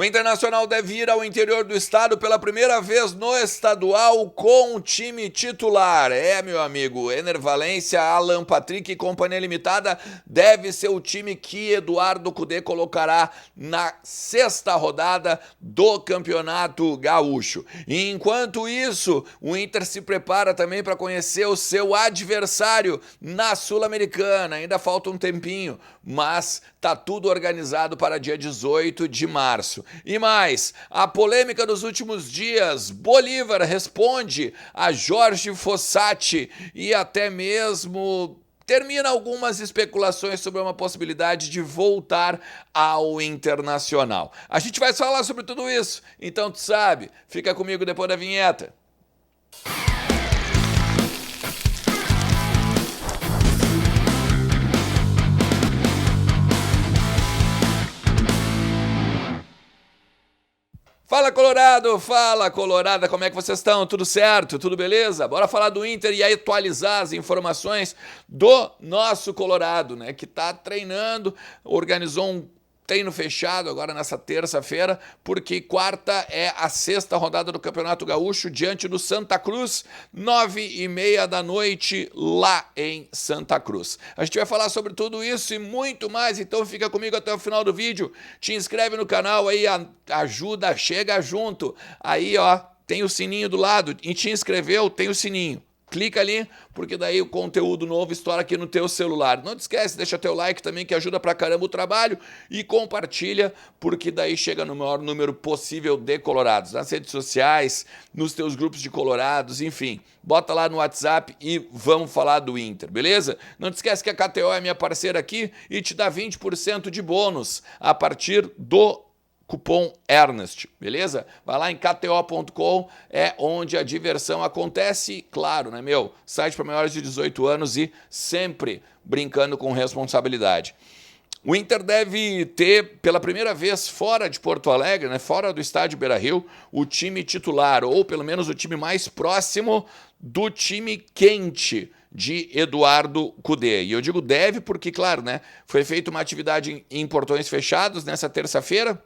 O Internacional deve ir ao interior do estado pela primeira vez no estadual com o time titular. Meu amigo, Enervalência, Alan Patrick e Companhia Limitada deve ser o time que Eduardo Cudê colocará na sexta rodada do Campeonato Gaúcho. E enquanto isso, o Inter se prepara também para conhecer o seu adversário na Sul-Americana. Ainda falta um tempinho, mas tá tudo organizado para dia 18 de março. E mais, a polêmica dos últimos dias, Bolívar responde a Jorge Fossati e até mesmo termina algumas especulações sobre uma possibilidade de voltar ao Internacional. A gente vai falar sobre tudo isso, então tu sabe, fica comigo depois da vinheta. Fala Colorado, fala Colorada, como é que vocês estão? Tudo certo? Tudo beleza? Bora falar do Inter e atualizar as informações do nosso Colorado, né? Que tá treinando, organizou um treino fechado agora nessa terça-feira, porque quarta é a sexta rodada do Campeonato Gaúcho diante do Santa Cruz, 9h30 da noite lá em Santa Cruz. A gente vai falar sobre tudo isso e muito mais, então fica comigo até o final do vídeo, te inscreve no canal aí, ajuda, chega junto, aí ó, tem o sininho do lado, e te inscreveu, tem o sininho. Clica ali, porque daí o conteúdo novo estoura aqui no teu celular. Não te esquece, deixa teu like também, que ajuda pra caramba o trabalho. E compartilha, porque daí chega no maior número possível de colorados. Nas redes sociais, nos teus grupos de colorados, enfim. Bota lá no WhatsApp e vamos falar do Inter, beleza? Não te esquece que a KTO é minha parceira aqui e te dá 20% de bônus a partir do cupom Ernest, beleza? Vai lá em kto.com, é onde a diversão acontece, claro, né, meu? Site para maiores de 18 anos e sempre brincando com responsabilidade. O Inter deve ter, pela primeira vez fora de Porto Alegre, né, fora do estádio Beira-Rio, o time titular, ou pelo menos o time mais próximo do time quente de Eduardo Cudê. E eu digo deve porque, claro, né, foi feita uma atividade em portões fechados nessa terça-feira,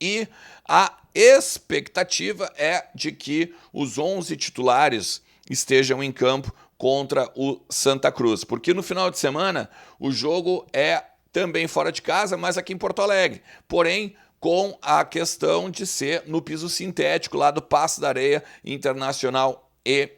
e a expectativa é de que os 11 titulares estejam em campo contra o Santa Cruz, porque no final de semana o jogo é também fora de casa, mas aqui em Porto Alegre, porém com a questão de ser no piso sintético lá do Paço da Areia Internacional e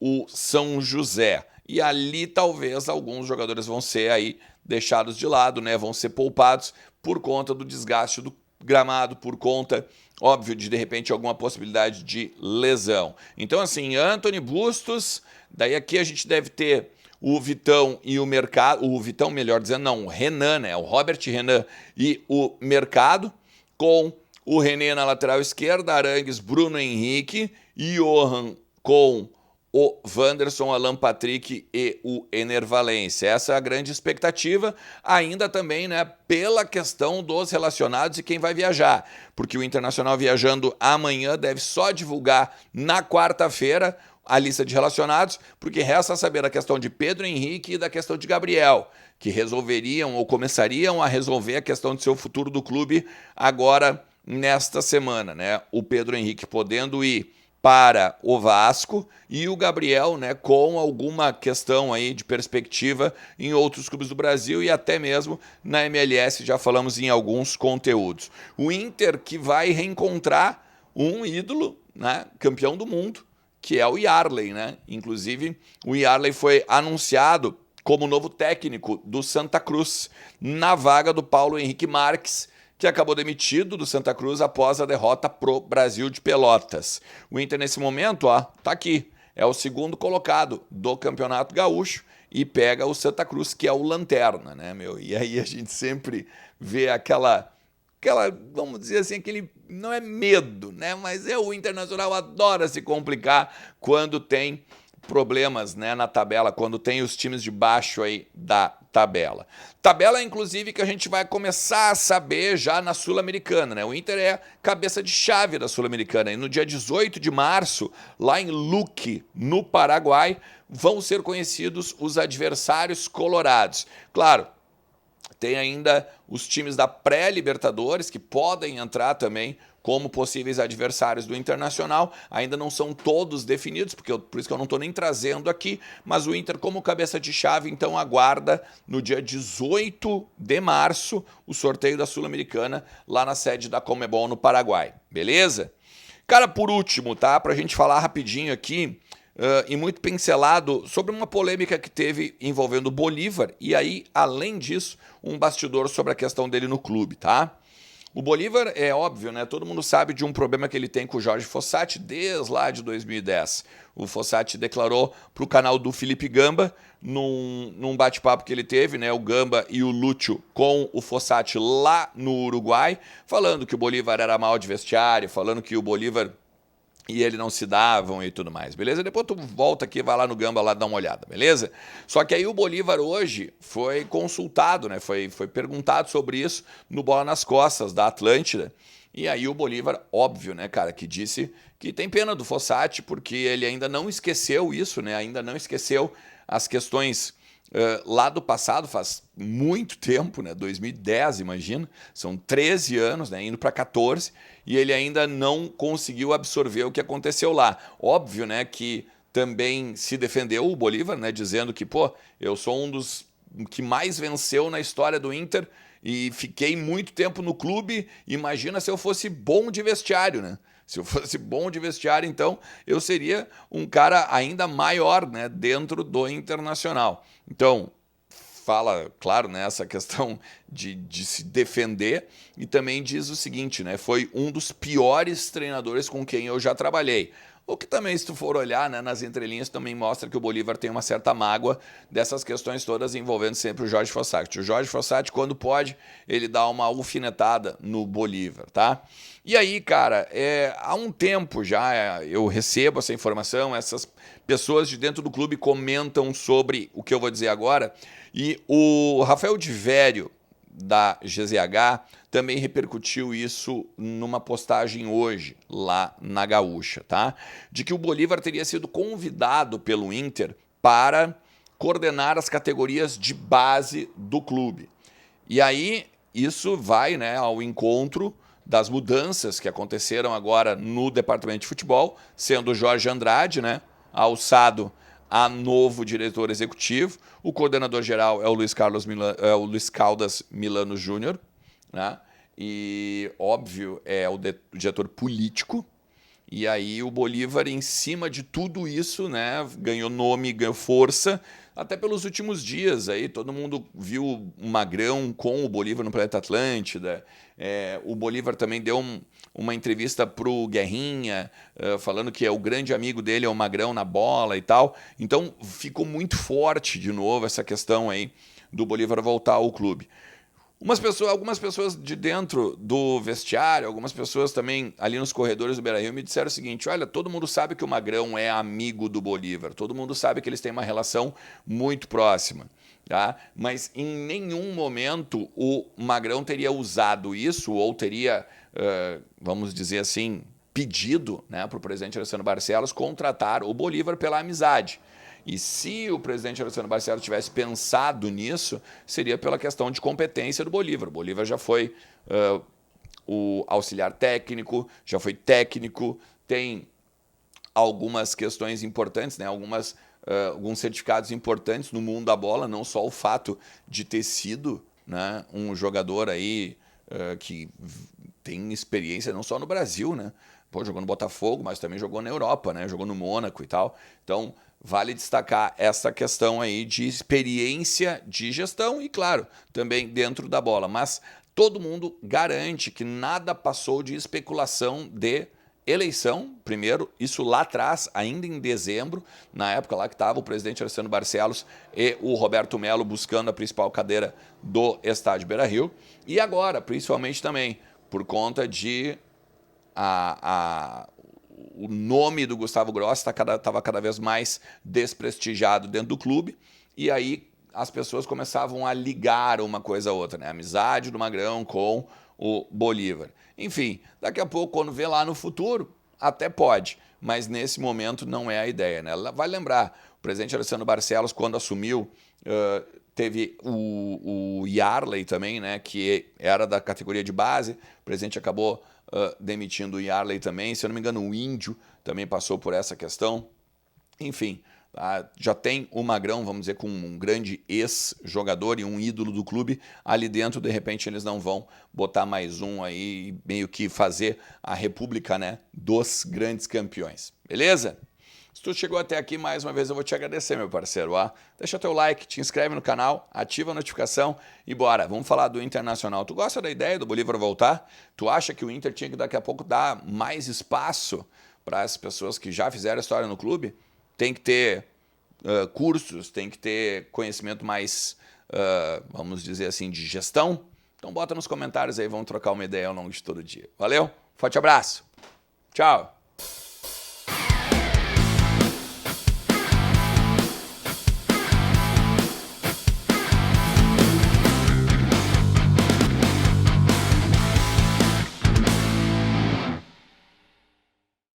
o São José. E ali talvez alguns jogadores vão ser aí deixados de lado, né? Vão ser poupados por conta do desgaste do gramado, por conta, óbvio, de repente alguma possibilidade de lesão. Então assim, Antony Bustos, daí aqui a gente deve ter o Vitão e o Mercado, o Vitão melhor dizendo, não, o Renan, né, o Robert Renan e o Mercado, com o René na lateral esquerda, Arangues, Bruno Henrique, Johan com o Wanderson, Alan Patrick e o Enervalência. Essa é a grande expectativa, ainda também, né, pela questão dos relacionados e quem vai viajar, porque o Internacional viajando amanhã deve só divulgar na quarta-feira a lista de relacionados, porque resta saber a questão de Pedro Henrique e da questão de Gabriel, que resolveriam ou começariam a resolver a questão de seu futuro do clube agora nesta semana, né? O Pedro Henrique podendo ir para o Vasco e o Gabriel, né, com alguma questão aí de perspectiva em outros clubes do Brasil e até mesmo na MLS, já falamos em alguns conteúdos. O Inter que vai reencontrar um ídolo, né, campeão do mundo, que é o Yarley, né? Inclusive, o Yarley foi anunciado como novo técnico do Santa Cruz na vaga do Paulo Henrique Marques, que acabou demitido do Santa Cruz após a derrota pro Brasil de Pelotas. O Inter, nesse momento, ó, tá aqui. É o segundo colocado do Campeonato Gaúcho e pega o Santa Cruz, que é o lanterna, né, meu? E aí a gente sempre vê aquela, vamos dizer assim, aquele, não é medo, né? Mas o Internacional adora se complicar quando tem problemas, né, na tabela, quando tem os times de baixo aí da tabela. Tabela, inclusive, que a gente vai começar a saber já na Sul-Americana, né? O Inter é cabeça de chave da Sul-Americana. E no dia 18 de março, lá em Luque, no Paraguai, vão ser conhecidos os adversários colorados. Claro, Tem ainda os times da pré-Libertadores, que podem entrar também como possíveis adversários do Internacional. Ainda não são todos definidos, por isso que eu não estou nem trazendo aqui, mas o Inter, como cabeça de chave, então aguarda no dia 18 de março o sorteio da Sul-Americana lá na sede da Conmebol no Paraguai, beleza? Cara, por último, tá? Pra gente falar rapidinho aqui, e muito pincelado sobre uma polêmica que teve envolvendo o Bolívar, e aí, além disso, um bastidor sobre a questão dele no clube, tá? O Bolívar, é óbvio, né? Todo mundo sabe de um problema que ele tem com o Jorge Fossati desde lá de 2010. O Fossati declarou para o canal do Felipe Gamba, num bate-papo que ele teve, né? O Gamba e o Lúcio com o Fossati lá no Uruguai, falando que o Bolívar era mal de vestiário, falando que o Bolívar e ele não se davam e tudo mais, beleza? Depois tu volta aqui, vai lá no Gamba lá dar uma olhada, beleza? Só que aí o Bolívar hoje foi consultado, né? Foi perguntado sobre isso no Bola nas Costas da Atlântida. E aí o Bolívar, óbvio, né, cara, que disse que tem pena do Fossati porque ele ainda não esqueceu isso, né? Ainda não esqueceu as questões lá do passado, faz muito tempo, né? 2010, imagina, são 13 anos, né? Indo para 14, e ele ainda não conseguiu absorver o que aconteceu lá. Óbvio, né, que também se defendeu o Bolívar, né, dizendo que, pô, eu sou um dos que mais venceu na história do Inter e fiquei muito tempo no clube, imagina se eu fosse bom de vestiário, né? Se eu fosse bom de vestiário, então eu seria um cara ainda maior, né, dentro do Internacional. Então, fala, claro, né, essa questão de se defender e também diz o seguinte, né, foi um dos piores treinadores com quem eu já trabalhei. O que também, se tu for olhar, né, nas entrelinhas, também mostra que o Bolívar tem uma certa mágoa dessas questões todas envolvendo sempre o Jorge Fossati. O Jorge Fossati, quando pode, ele dá uma alfinetada no Bolívar, tá? E aí, cara, há um tempo já eu recebo essa informação, essas pessoas de dentro do clube comentam sobre o que eu vou dizer agora, e o Rafael de Vério, da GZH, também repercutiu isso numa postagem hoje, lá na Gaúcha, tá? De que o Bolívar teria sido convidado pelo Inter para coordenar as categorias de base do clube. E aí, isso vai, né, ao encontro das mudanças que aconteceram agora no departamento de futebol, sendo o Jorge Andrade, né, alçado a novo diretor executivo. O coordenador geral é o Luiz Caldas Milano Júnior, né? E, óbvio, é o diretor político. E aí o Bolívar, em cima de tudo isso, né, ganhou nome, ganhou força, até pelos últimos dias. Aí todo mundo viu o Magrão com o Bolívar no Planeta Atlântida. O Bolívar também deu uma entrevista para o Guerrinha, falando que o grande amigo dele é o Magrão na bola e tal. Então ficou muito forte de novo essa questão aí do Bolívar voltar ao clube. Algumas pessoas de dentro do vestiário, algumas pessoas também ali nos corredores do Beira-Rio me disseram o seguinte: olha, todo mundo sabe que o Magrão é amigo do Bolívar, todo mundo sabe que eles têm uma relação muito próxima, tá? Mas em nenhum momento o Magrão teria usado isso ou teria, vamos dizer assim, pedido, né, para o presidente Alessandro Barcelos contratar o Bolívar pela amizade. E se o presidente Alessandro Barcelos tivesse pensado nisso, seria pela questão de competência do Bolívar. O Bolívar já foi o auxiliar técnico, já foi técnico, tem algumas questões importantes, né? Alguns certificados importantes no mundo da bola, não só o fato de ter sido, né, um jogador aí que tem experiência não só no Brasil, né? Pô, jogou no Botafogo, mas também jogou na Europa, né? Jogou no Mônaco e tal. Então, vale destacar essa questão aí de experiência de gestão e, claro, também dentro da bola. Mas todo mundo garante que nada passou de especulação de eleição. Primeiro, isso lá atrás, ainda em dezembro, na época lá que estava o presidente Alessandro Barcelos e o Roberto Melo buscando a principal cadeira do estádio Beira-Rio. E agora, principalmente também, por conta de o nome do Gustavo Grossi estava cada vez mais desprestigiado dentro do clube, e aí as pessoas começavam a ligar uma coisa a outra, né? A amizade do Magrão com o Bolívar. Enfim, daqui a pouco, quando vê lá no futuro, até pode, mas nesse momento não é a ideia, né? Vai lembrar, o presidente Alessandro Barcelos, quando assumiu, Teve o Yarley também, né, que era da categoria de base. O presidente acabou demitindo o Yarley também. Se eu não me engano, o Índio também passou por essa questão. Enfim, já tem o Magrão, vamos dizer, com um grande ex-jogador e um ídolo do clube ali dentro. De repente eles não vão botar mais um aí e meio que fazer a república, né, dos grandes campeões. Beleza? Se tu chegou até aqui, mais uma vez eu vou te agradecer, meu parceiro. Deixa teu like, te inscreve no canal, ativa a notificação e bora. Vamos falar do Internacional. Tu gosta da ideia do Bolívar voltar? Tu acha que o Inter tinha que daqui a pouco dar mais espaço para as pessoas que já fizeram história no clube? Tem que ter cursos, tem que ter conhecimento mais, vamos dizer assim, de gestão? Então bota nos comentários aí, vamos trocar uma ideia ao longo de todo o dia. Valeu? Forte abraço. Tchau.